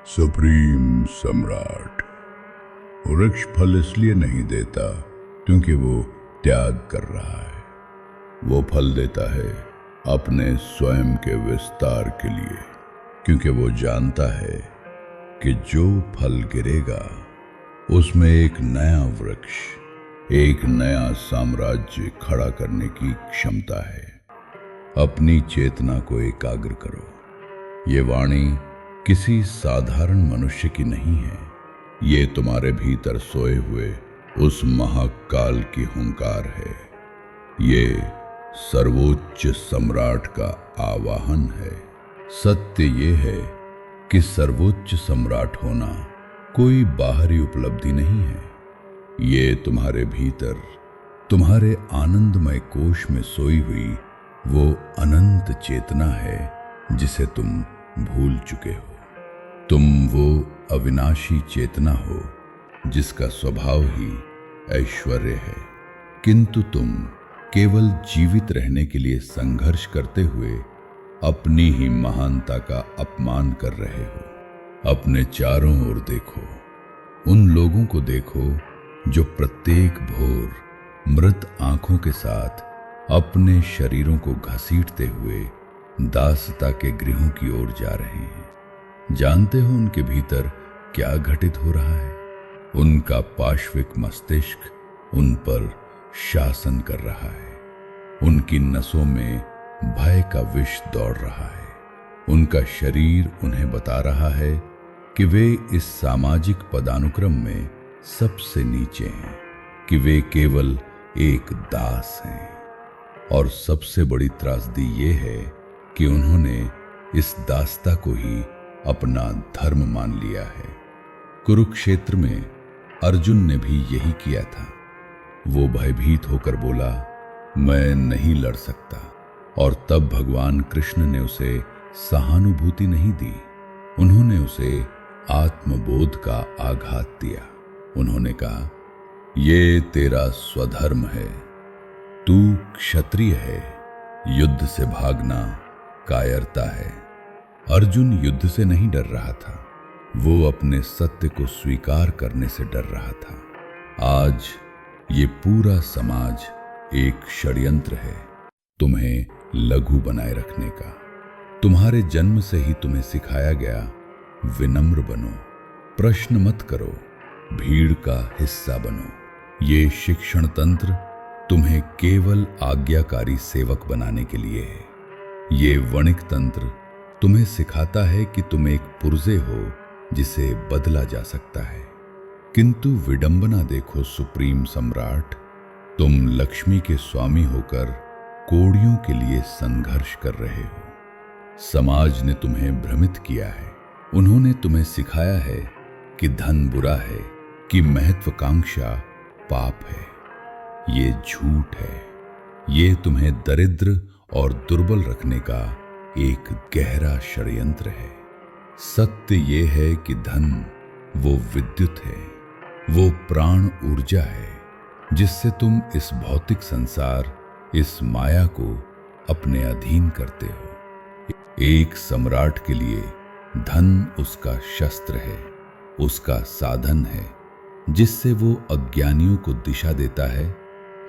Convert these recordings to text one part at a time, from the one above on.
Supreme सम्राट। वृक्ष फल इसलिए नहीं देता क्योंकि वो त्याग कर रहा है। वो फल देता है अपने स्वयं के विस्तार के लिए, क्योंकि वो जानता है कि जो फल गिरेगा उसमें एक नया वृक्ष, एक नया साम्राज्य खड़ा करने की क्षमता है। अपनी चेतना को एकाग्र करो। ये वाणी किसी साधारण मनुष्य की नहीं है। ये तुम्हारे भीतर सोए हुए उस महाकाल की हुंकार है। ये सर्वोच्च सम्राट का आवाहन है। सत्य ये है कि सर्वोच्च सम्राट होना कोई बाहरी उपलब्धि नहीं है। ये तुम्हारे भीतर, तुम्हारे आनंदमय कोश में सोई हुई वो अनंत चेतना है जिसे तुम भूल चुके हो। तुम वो अविनाशी चेतना हो जिसका स्वभाव ही ऐश्वर्य है, किंतु तुम केवल जीवित रहने के लिए संघर्ष करते हुए अपनी ही महानता का अपमान कर रहे हो। अपने चारों ओर देखो। उन लोगों को देखो जो प्रत्येक भोर मृत आंखों के साथ अपने शरीरों को घसीटते हुए दासता के गृहों की ओर जा रहे हैं। जानते हो उनके भीतर क्या घटित हो रहा है? उनका पाश्विक मस्तिष्क उन पर शासन कर रहा है। उनकी नसों में भय का विष दौड़ रहा है। उनका शरीर उन्हें बता रहा है कि वे इस सामाजिक पदानुक्रम में सबसे नीचे हैं, कि वे केवल एक दास हैं। और सबसे बड़ी त्रासदी ये है कि उन्होंने इस दासता को ही अपना धर्म मान लिया है। कुरुक्षेत्र में अर्जुन ने भी यही किया था। वो भयभीत होकर बोला, मैं नहीं लड़ सकता। और तब भगवान कृष्ण ने उसे सहानुभूति नहीं दी। उन्होंने उसे आत्मबोध का आघात दिया। उन्होंने कहा, ये तेरा स्वधर्म है। तू क्षत्रिय है। युद्ध से भागना कायरता है। अर्जुन युद्ध से नहीं डर रहा था, वो अपने सत्य को स्वीकार करने से डर रहा था। आज ये पूरा समाज एक षड्यंत्र है तुम्हें लघु बनाए रखने का। तुम्हारे जन्म से ही तुम्हें सिखाया गया, विनम्र बनो, प्रश्न मत करो, भीड़ का हिस्सा बनो। ये शिक्षण तंत्र तुम्हें केवल आज्ञाकारी सेवक बनाने के लिए है। ये वणिक तंत्र तुम्हें सिखाता है कि तुम एक पुर्जे हो जिसे बदला जा सकता है। किंतु विडंबना देखो सुप्रीम सम्राट, तुम लक्ष्मी के स्वामी होकर कोड़ियों के लिए संघर्ष कर रहे हो। समाज ने तुम्हें भ्रमित किया है। उन्होंने तुम्हें सिखाया है कि धन बुरा है, कि महत्वाकांक्षा पाप है। ये झूठ है। ये तुम्हें दरिद्र और दुर्बल रखने का एक गहरा षड्यंत्र है। सत्य ये है कि धन वो विद्युत है, वो प्राण ऊर्जा है जिससे तुम इस भौतिक संसार, इस माया को अपने अधीन करते हो। एक सम्राट के लिए धन उसका शस्त्र है, उसका साधन है जिससे वो अज्ञानियों को दिशा देता है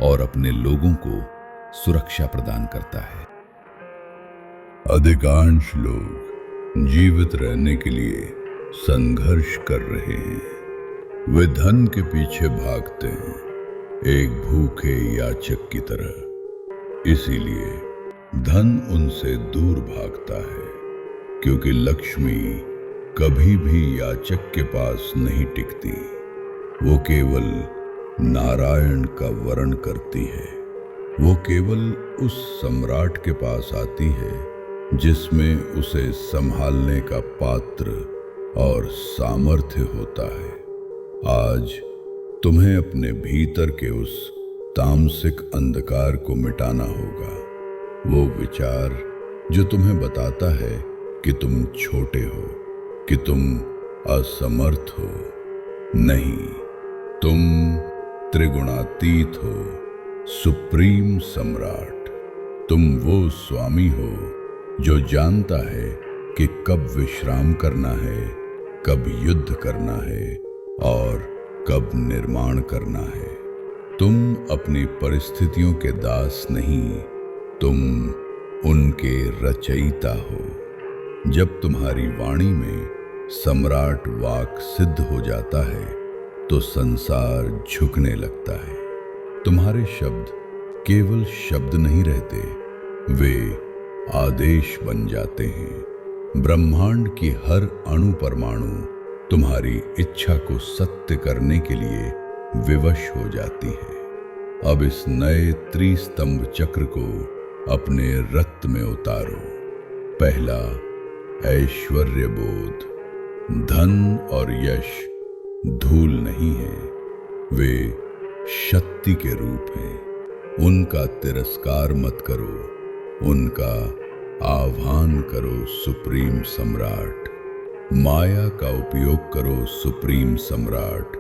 और अपने लोगों को सुरक्षा प्रदान करता है। अधिकांश लोग जीवित रहने के लिए संघर्ष कर रहे हैं। वे धन के पीछे भागते हैं, एक भूखे याचक की तरह। इसीलिए धन उनसे दूर भागता है, क्योंकि लक्ष्मी कभी भी याचक के पास नहीं टिकती। वो केवल नारायण का वरण करती है। वो केवल उस सम्राट के पास आती है जिसमें उसे संभालने का पात्र और सामर्थ्य होता है। आज तुम्हें अपने भीतर के उस तामसिक अंधकार को मिटाना होगा। वो विचार जो तुम्हें बताता है कि तुम छोटे हो, कि तुम असमर्थ हो। नहीं, तुम त्रिगुणातीत हो, सुप्रीम सम्राट। तुम वो स्वामी हो जो जानता है कि कब विश्राम करना है कब युद्ध करना है और कब निर्माण करना है। तुम अपनी परिस्थितियों के दास नहीं, तुम उनके रचयिता हो। जब तुम्हारी वाणी में सम्राट वाक सिद्ध हो जाता है तो संसार झुकने लगता है। तुम्हारे शब्द केवल शब्द नहीं रहते, वे आदेश बन जाते हैं। ब्रह्मांड की हर अणु परमाणु तुम्हारी इच्छा को सत्य करने के लिए विवश हो जाती है। अब इस नए त्रिस्तंभ चक्र को अपने रक्त में उतारो। पहला, ऐश्वर्य बोध। धन और यश धूल नहीं है, वे शक्ति के रूप हैं। उनका तिरस्कार मत करो, उनका आह्वान करो सुप्रीम सम्राट। माया का उपयोग करो सुप्रीम सम्राट,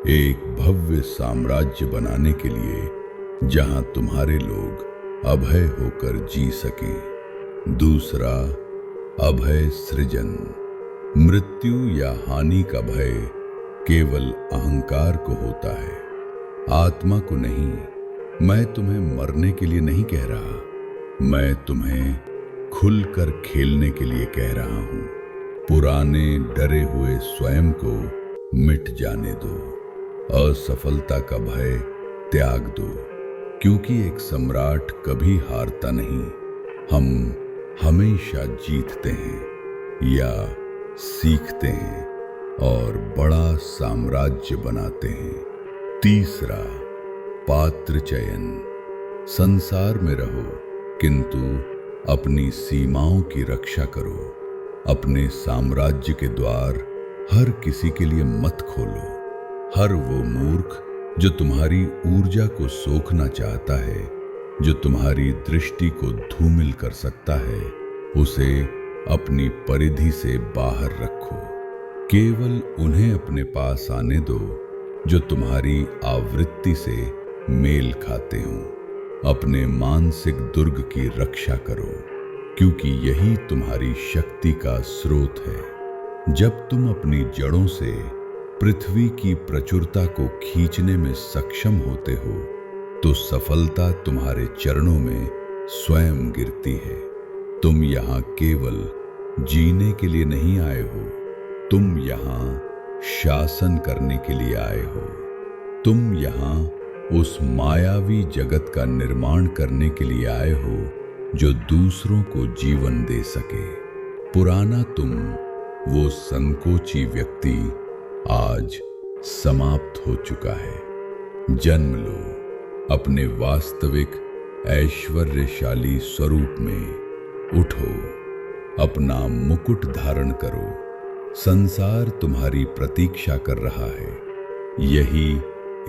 एक भव्य साम्राज्य बनाने के लिए जहां तुम्हारे लोग अभय होकर जी सकें। दूसरा, अभय सृजन। मृत्यु या हानि का भय केवल अहंकार को होता है, आत्मा को नहीं। मैं तुम्हें मरने के लिए नहीं कह रहा, मैं तुम्हें खुलकर खेलने के लिए कह रहा हूं। पुराने डरे हुए स्वयं को मिट जाने दो, असफलता का भय त्याग दो, क्योंकि एक सम्राट कभी हारता नहीं। हम हमेशा जीतते हैं या सीखते हैं और बड़ा साम्राज्य बनाते हैं। तीसरा, पात्र चयन। संसार में रहो किंतु अपनी सीमाओं की रक्षा करो। अपने साम्राज्य के द्वार हर किसी के लिए मत खोलो। हर वो मूर्ख जो तुम्हारी ऊर्जा को सोखना चाहता है, जो तुम्हारी दृष्टि को धूमिल कर सकता है, उसे अपनी परिधि से बाहर रखो। केवल उन्हें अपने पास आने दो जो तुम्हारी आवृत्ति से मेल खाते हो। अपने मानसिक दुर्ग की रक्षा करो, क्योंकि यही तुम्हारी शक्ति का स्रोत है। जब तुम अपनी जड़ों से पृथ्वी की प्रचुरता को खींचने में सक्षम होते हो तो सफलता तुम्हारे चरणों में स्वयं गिरती है। तुम यहाँ केवल जीने के लिए नहीं आए हो, तुम यहाँ शासन करने के लिए आए हो। तुम यहाँ उस मायावी जगत का निर्माण करने के लिए आए हो जो दूसरों को जीवन दे सके। पुराना तुम, वो संकोची व्यक्ति, आज समाप्त हो चुका है। जन्म लो अपने वास्तविक ऐश्वर्यशाली स्वरूप में। उठो, अपना मुकुट धारण करो। संसार तुम्हारी प्रतीक्षा कर रहा है। यही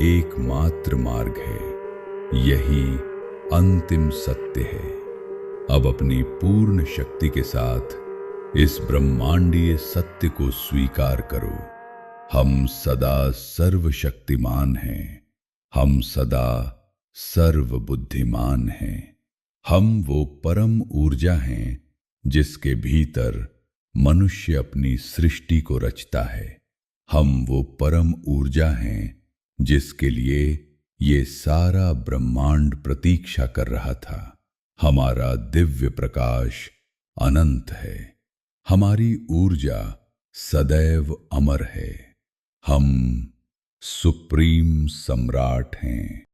एकमात्र मार्ग है, यही अंतिम सत्य है। अब अपनी पूर्ण शक्ति के साथ इस ब्रह्मांडीय सत्य को स्वीकार करो। हम सदा सर्वशक्तिमान हैं, हम सदा सर्वबुद्धिमान हैं। हम वो परम ऊर्जा हैं जिसके भीतर मनुष्य अपनी सृष्टि को रचता है। हम वो परम ऊर्जा हैं जिसके लिए ये सारा ब्रह्मांड प्रतीक्षा कर रहा था। हमारा दिव्य प्रकाश अनंत है, हमारी ऊर्जा सदैव अमर है। हम सुप्रीम सम्राट हैं।